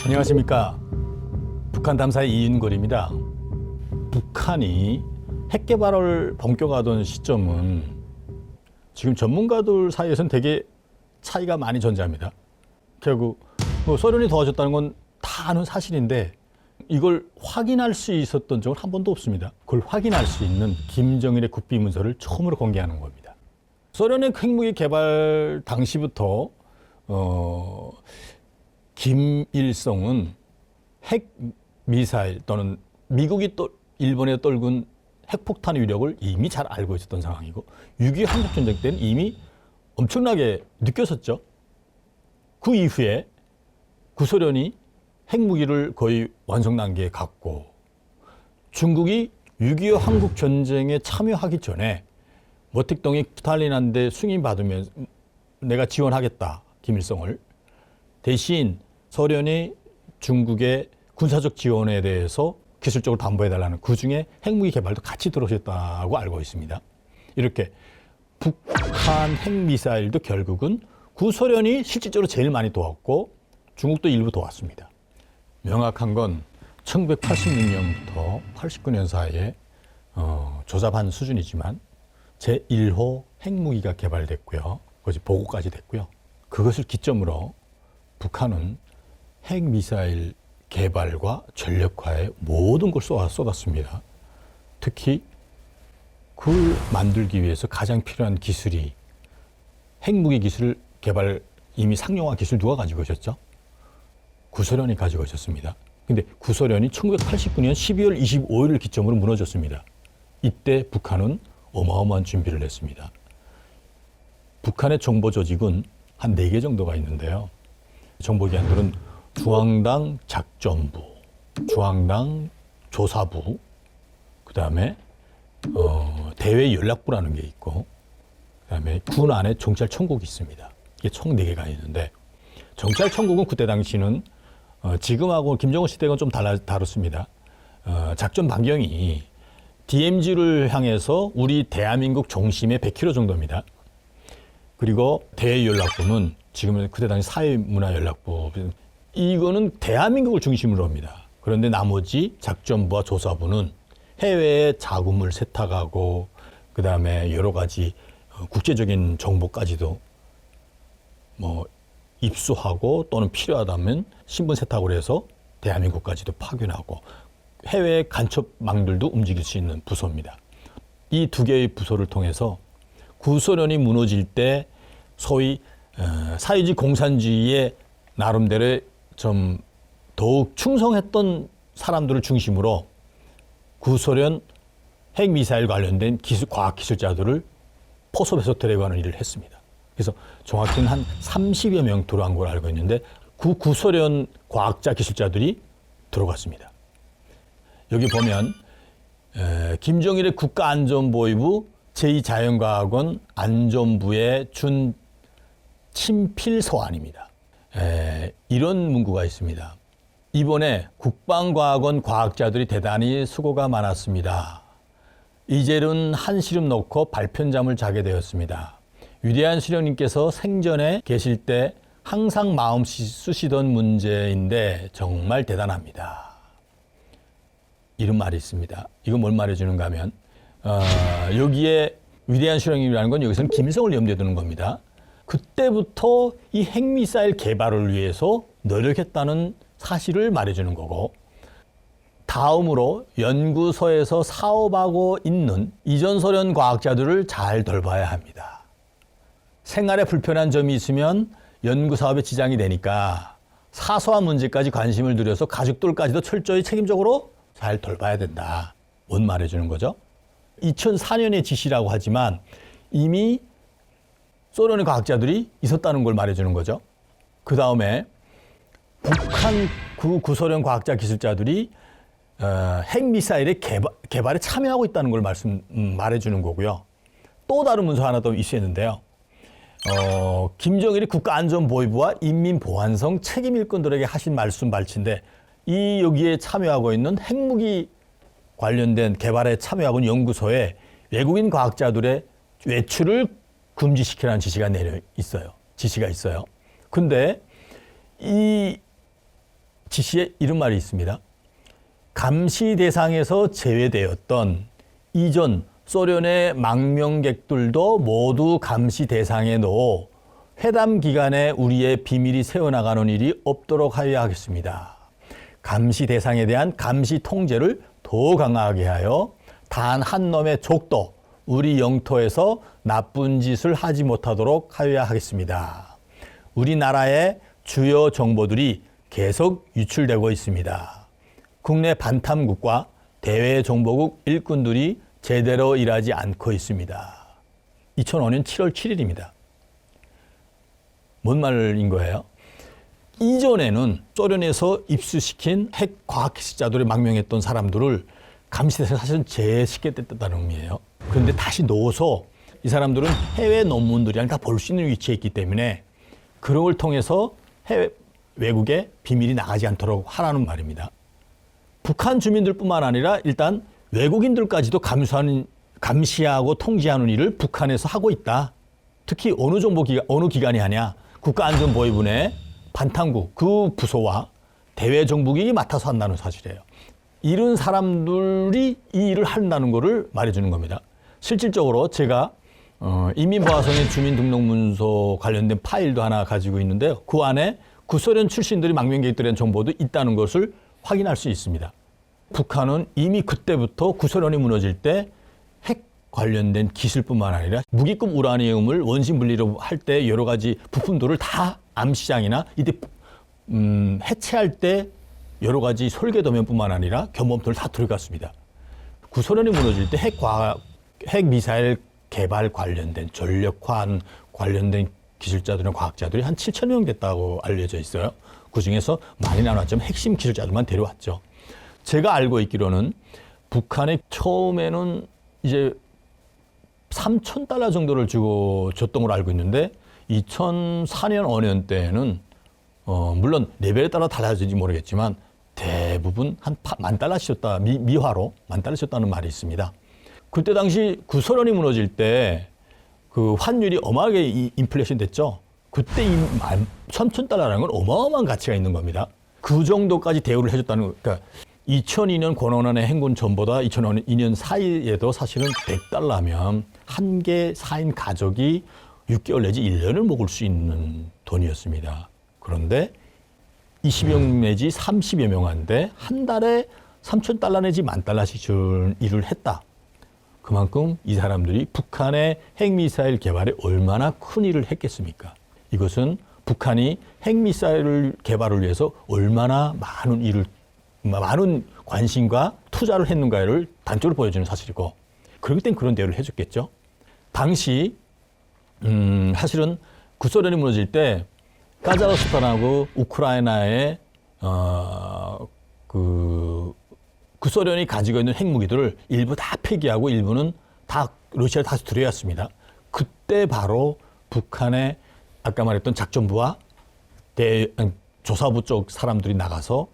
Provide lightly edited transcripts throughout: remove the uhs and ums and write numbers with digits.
안녕하십니까. 북한 담사의 이윤걸입니다. 북한이 핵 개발을 본격화하던 시점은 지금 전문가들 사이에서는 되게 차이가 많이 존재합니다. 결국 소련이 도와줬다는 건 다 아는 사실인데 이걸 확인할 수 있었던 적은 한 번도 없습니다. 그걸 확인할 수 있는 김정일의 국비 문서를 처음으로 공개하는 겁니다. 소련의 핵무기 개발 당시부터 김일성은 핵 미사일 또는 미국이 또 일본에 떨군 핵폭탄 위력을 이미 잘 알고 있었던 상황이고 6.25 한국전쟁 때는 이미 엄청나게 느꼈었죠. 그 이후에 구소련이 핵무기를 거의 완성 단계에 갔고 중국이 6.25 한국전쟁에 참여하기 전에 모택동이 스탈린한테 승인받으면 내가 지원하겠다, 김일성을. 대신 소련이 중국의 군사적 지원에 대해서 기술적으로 담보해달라는 그중에 핵무기 개발도 같이 들어오셨다고 알고 있습니다. 이렇게 북한 핵미사일도 결국은 구소련이 실질적으로 제일 많이 도왔고 중국도 일부 도왔습니다. 명확한 건 1986년부터 89년 사이에 조잡한 수준이지만 제1호 핵무기가 개발됐고요. 그것이 보고까지 됐고요. 그것을 기점으로 북한은 핵미사일 개발과 전력화에 모든 걸 쏟았습니다. 특히 그걸 만들기 위해서 가장 필요한 기술이 핵무기 기술 개발 이미 상용화 기술 누가 가지고 있었죠? 구소련이 가지고 있었습니다. 근데 구소련이 1989년 12월 25일을 기점으로 무너졌습니다. 이때 북한은 어마어마한 준비를 했습니다. 북한의 정보 조직은 한 4개 정도가 있는데요. 정보기관들은 중앙당 작전부, 중앙당 조사부, 그 다음에 대외연락부라는 게 있고, 그 다음에 군 안에 정찰청국이 있습니다. 이게 총 4개가 있는데 정찰청국은 그때 당시는 지금하고 김정은 시대가 좀 다릅니다. 작전 반경이 DMZ를 향해서 우리 대한민국 중심의 100km 정도입니다. 그리고 대외연락부는 지금은 그때 당시 사회문화연락부, 이거는 대한민국을 중심으로 합니다. 그런데 나머지 작전부와 조사부는 해외에 자금을 세탁하고 그 다음에 여러 가지 국제적인 정보까지도 입수하고 또는 필요하다면 신분 세탁을 해서 대한민국까지도 파견하고 해외 간첩망들도 움직일 수 있는 부서입니다. 이 2개의 부서를 통해서 구소련이 무너질 때 소위 사회주의 공산주의에 나름대로 좀 더욱 충성했던 사람들을 중심으로 구소련 핵미사일 관련된 과학기술자들을 포섭해서 데려가는 일을 했습니다. 그래서 정확히는 한 30여 명 들어간 걸로 알고 있는데 구소련 과학자 기술자들이 들어갔습니다. 여기 보면 김정일의 국가안전보위부 제2자연과학원 안전부의 준 친필 서한입니다. 이런 문구가 있습니다. 이번에 국방과학원 과학자들이 대단히 수고가 많았습니다. 이제는 한시름 놓고 발편잠을 자게 되었습니다. 위대한 수령님께서 생전에 계실 때 항상 마음 쓰시던 문제인데 정말 대단합니다. 이런 말이 있습니다. 이거 뭘 말해주는가 하면 여기에 위대한 수령님이라는 건 여기서는 김일성을 염두에 두는 겁니다. 그때부터 이 핵미사일 개발을 위해서 노력했다는 사실을 말해주는 거고 다음으로 연구소에서 사업하고 있는 이전 소련 과학자들을 잘 돌봐야 합니다. 생활에 불편한 점이 있으면 연구 사업에 지장이 되니까 사소한 문제까지 관심을 들여서 가족들까지도 철저히 책임적으로 잘 돌봐야 된다. 뭔 말해주는 거죠? 2004년의 지시라고 하지만 이미 소련의 과학자들이 있었다는 걸 말해주는 거죠. 그 다음에 북한 구소련 과학자 기술자들이 핵미사일의 개발에 참여하고 있다는 걸 말해주는 거고요. 또 다른 문서 하나 더 있었는데요. 김정일이 국가안전보위부와 인민보안성 책임일꾼들에게 하신 말씀 발치인데 여기에 참여하고 있는 핵무기 관련된 개발에 참여하고 있는 연구소에 외국인 과학자들의 외출을 금지시키라는 지시가 있어요. 근데 이 지시에 이런 말이 있습니다. 감시 대상에서 제외되었던 이전 소련의 망명객들도 모두 감시 대상에 넣어 회담 기간에 우리의 비밀이 새어나가는 일이 없도록 하여야 하겠습니다. 감시 대상에 대한 감시 통제를 더 강하게 하여 단 한 놈의 족도 우리 영토에서 나쁜 짓을 하지 못하도록 하여야 하겠습니다. 우리나라의 주요 정보들이 계속 유출되고 있습니다. 국내 반탐국과 대외 정보국 일꾼들이 제대로 일하지 않고 있습니다. 2005년 7월 7일입니다. 뭔 말인 거예요? 이전에는 소련에서 입수시킨 핵 과학기술자들이 망명했던 사람들을 감시대상에 사실은 제외시켰다는 의미예요. 그런데 다시 넣어서 이 사람들은 해외 논문들이랑 다 볼 수 있는 위치에 있기 때문에 그런 걸 통해서 해외 외국에 비밀이 나가지 않도록 하라는 말입니다. 북한 주민들뿐만 아니라 일단 외국인들까지도 감시하고 통제하는 일을 북한에서 하고 있다. 특히 어느 기관이 하냐? 국가안전보위원회 반탐국 그 부서와 대외 정보국이 맡아서 한다는 사실이에요. 이런 사람들이 이 일을 한다는 것을 말해주는 겁니다. 실질적으로 제가 인민보호성의 주민등록문서 관련된 파일도 하나 가지고 있는데요. 그 안에 구소련 출신들이 망명객들에 대한 정보도 있다는 것을 확인할 수 있습니다. 북한은 이미 그때부터 구소련이 무너질 때 핵 관련된 기술뿐만 아니라 무기급 우라늄을 원심 분리로 할 때 여러 가지 부품들을 다 암시장이나 이때 해체할 때 여러 가지 설계도면뿐만 아니라 견본들을 다 들어갔습니다. 구소련이 무너질 때 핵 미사일 개발 관련된 전력환 관련된 기술자들이나 과학자들이 한 7,000명 됐다고 알려져 있어요. 그중에서 많이 나눴지만 핵심 기술자들만 데려왔죠. 제가 알고 있기로는 북한에 처음에는 이제 $3,000 정도를 주고 줬던 걸로 알고 있는데 2004년 5년 때에는 물론 레벨에 따라 달라질지 모르겠지만 대부분 한 $10,000씩 줬다. 미화로 $10,000씩 줬다는 말이 있습니다. 그때 당시 구소련이 무너질 때 그 환율이 어마하게 인플레이션 됐죠. 그때 이 $3,000라는 건 어마어마한 가치가 있는 겁니다. 그 정도까지 대우를 해줬다는 거. 그러니까 2002년 권원안의 행군 전보다 2002년 사이에도 사실은 $100면 한 개 4인 가족이 6개월 내지 1년을 먹을 수 있는 돈이었습니다. 그런데 20명 내지 30여 명한테 한 달에 $3,000 내지 $10,000씩 줄 일을 했다. 그만큼 이 사람들이 북한의 핵미사일 개발에 얼마나 큰 일을 했겠습니까? 이것은 북한이 핵미사일 개발을 위해서 얼마나 많은 관심과 투자를 했는가를 단적으로 보여주는 사실이고, 그렇기 때문에 그런 대우를 해줬겠죠. 당시 사실은 구소련이 무너질 때 카자흐스탄하고 우크라이나의 구소련이 가지고 있는 핵무기들을 일부 다 폐기하고 일부는 다 러시아에 다시 들여왔습니다. 그때 바로 북한의 아까 말했던 작전부와 조사부 쪽 사람들이 나가서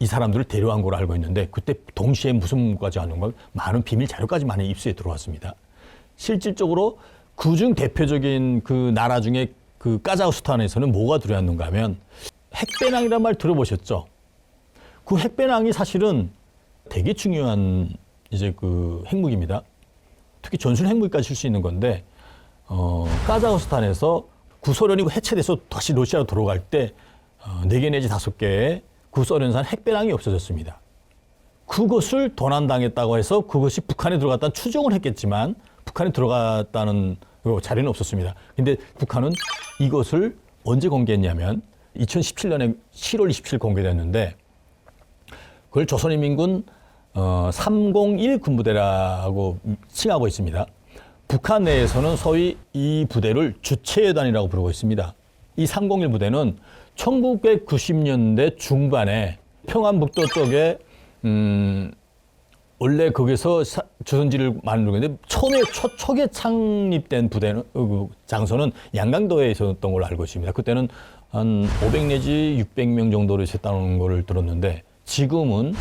이 사람들을 데려간 걸로 알고 있는데, 그때 동시에 무슨 문까지 하는 걸 많은 비밀 자료까지 많이 입수해 들어왔습니다. 실질적으로 그중 대표적인 그 나라 중에 그 카자흐스탄에서는 뭐가 들어왔는가 하면 핵배낭이라는 말 들어보셨죠? 그 핵배낭이 사실은 되게 중요한 이제 그 핵무기입니다. 특히 전술 핵무기까지 쓸 수 있는 건데, 카자흐스탄에서 구소련이 해체돼서 다시 러시아로 들어갈 때 4개 내지 5개의 구소련산 핵배낭이 없어졌습니다. 그것을 도난당했다고 해서 그것이 북한에 들어갔다는 추정을 했겠지만 북한에 들어갔다는 자료는 없었습니다. 근데 북한은 이것을 언제 공개했냐면 2017년에 7월 27일 공개됐는데, 그걸 조선인민군 301 군부대라고 칭하고 있습니다. 북한 내에서는 소위 이 부대를 주체여단이라고 부르고 있습니다. 이 301 부대는 1990년대 중반에 평안북도 쪽에 원래 거기서 주선지를 만들었는데 처음에 초기에 창립된 부대는 장소는 양강도에 있었던 걸로 알고 있습니다. 그때는 한 500 내지 600명 정도로 있었다는 걸 들었는데, 지금은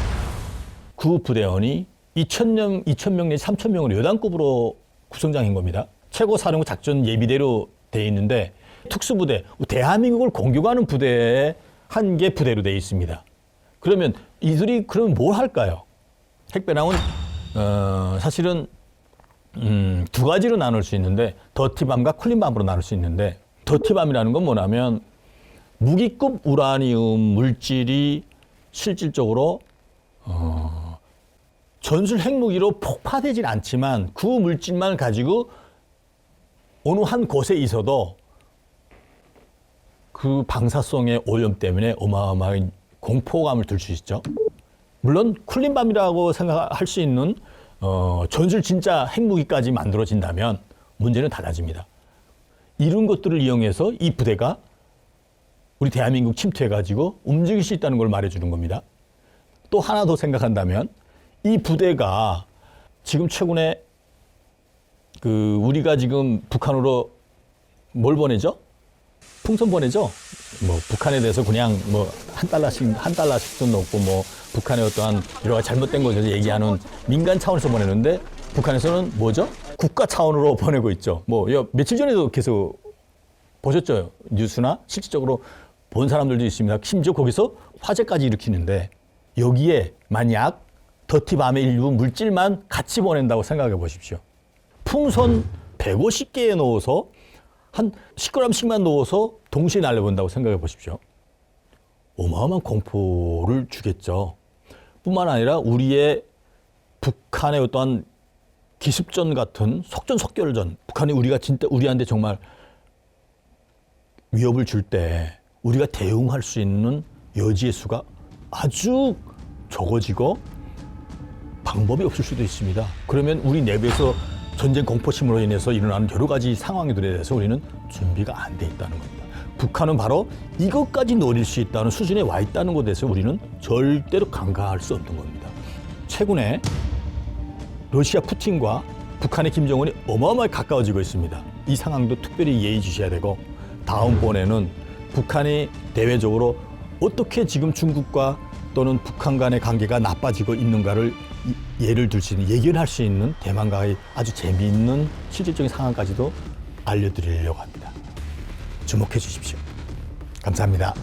그 부대원이 2,000명 내지 3,000명으로 여단급으로 구성장인 겁니다. 최고사령부 작전 예비대로 돼 있는데 특수부대, 대한민국을 공격하는 부대에 한 개 부대로 되어 있습니다. 그러면 이들이 그럼 뭘 할까요? 핵배낭은 사실은 두 가지로 나눌 수 있는데 더티밤과 쿨린밤으로 나눌 수 있는데 더티밤이라는 건 뭐냐면 무기급 우라늄 물질이 실질적으로 전술 핵무기로 폭파되진 않지만 그 물질만 가지고 어느 한 곳에 있어도 그 방사성의 오염 때문에 어마어마한 공포감을 들 수 있죠. 물론 쿨린밤이라고 생각할 수 있는 전술 진짜 핵무기까지 만들어진다면 문제는 달라집니다. 이런 것들을 이용해서 이 부대가 우리 대한민국 침투해가지고 움직일 수 있다는 걸 말해주는 겁니다. 또 하나 더 생각한다면 이 부대가 지금 최근에 우리가 지금 북한으로 뭘 보내죠? 풍선 보내죠? 뭐 북한에 대해서 그냥 뭐 한 달러씩도 넣고 뭐 북한의 어떠한 여러 가지 잘못된 것을 얘기하는 민간 차원에서 보내는데 북한에서는 뭐죠? 국가 차원으로 보내고 있죠. 뭐 며칠 전에도 계속 보셨죠? 뉴스나 실질적으로 본 사람들도 있습니다. 심지어 거기서 화재까지 일으키는데 여기에 만약 더티밤의 일부 물질만 같이 보낸다고 생각해 보십시오. 풍선 150개에 넣어서 한 10g씩만 넣어서 동시에 날려본다고 생각해 보십시오. 어마어마한 공포를 주겠죠. 뿐만 아니라 우리의 북한의 어떠한 기습전 같은 속전속결전, 북한이 우리한테 정말 위협을 줄 때 우리가 대응할 수 있는 여지의 수가 아주 적어지고 방법이 없을 수도 있습니다. 그러면 우리 내부에서 전쟁 공포심으로 인해서 일어나는 여러 가지 상황들에 대해서 우리는 준비가 안 돼 있다는 겁니다. 북한은 바로 이것까지 노릴 수 있다는 수준에 와 있다는 것에 대해서 우리는 절대로 간과할 수 없는 겁니다. 최근에 러시아 푸틴과 북한의 김정은이 어마어마하게 가까워지고 있습니다. 이 상황도 특별히 예의주시해야 되고 다음번에는 북한이 대외적으로 어떻게 지금 중국과 또는 북한 간의 관계가 나빠지고 있는가를 예를 들 수 있는, 예견할 수 있는 대만과의 아주 재미있는 실질적인 상황까지도 알려드리려고 합니다. 주목해 주십시오. 감사합니다.